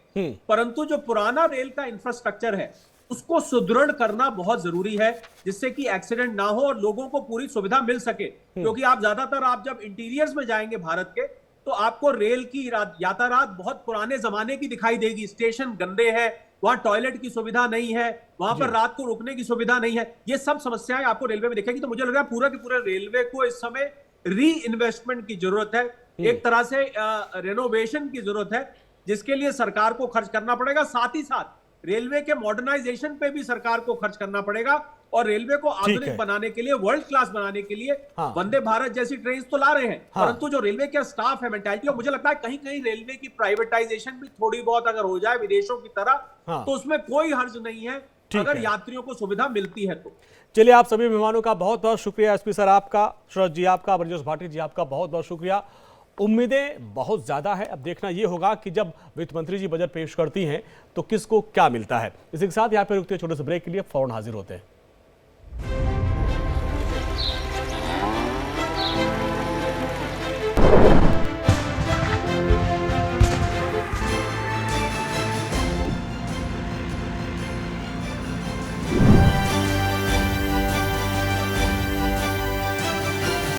परंतु जो पुराना रेल का इंफ्रास्ट्रक्चर है उसको सुदृढ़ करना बहुत जरूरी है, जिससे कि एक्सीडेंट ना हो और लोगों को पूरी सुविधा मिल सके। क्योंकि आप ज्यादातर आप जब इंटीरियर्स में जाएंगे भारत के, तो आपको रेल की यातायात बहुत पुराने जमाने की दिखाई देगी। स्टेशन गंदे हैं, वहां टॉयलेट की सुविधा नहीं है, वहां पर रात को रुकने की सुविधा नहीं है। ये सब समस्याएं आपको रेलवे में दिखेगी। तो मुझे लग रहा है पूरा के पूरे रेलवे को इस समय री इन्वेस्टमेंट की जरूरत है, एक तरह से रेनोवेशन की जरूरत है, जिसके लिए सरकार को खर्च करना पड़ेगा। साथ ही साथ रेलवे के मॉडर्नाइजेशन पे भी सरकार को खर्च करना पड़ेगा और रेलवे को आधुनिक बनाने के लिए, वर्ल्ड क्लास बनाने के लिए वंदे भारत जैसी ट्रेन तो ला रहे हैं, परंतु जो रेलवे का स्टाफ है, मेंटालिटी, और मुझे लगता है कहीं कहीं रेलवे की प्राइवेटाइजेशन भी थोड़ी बहुत अगर हो जाए विदेशों की तरह, तो उसमें कोई हर्ज नहीं है अगर यात्रियों को सुविधा मिलती है तो। चलिए, आप सभी मेहमानों का बहुत बहुत शुक्रिया। एसपी सर आपका, शरद जी आपका, ब्रजेश भाटी जी आपका बहुत बहुत शुक्रिया। उम्मीदें बहुत ज़्यादा है। अब देखना ये होगा कि जब वित्त मंत्री जी बजट पेश करती हैं तो किसको क्या मिलता है। इसी के साथ यहाँ पे रुकते हैं छोटे से ब्रेक के लिए, फौरन हाजिर होते हैं।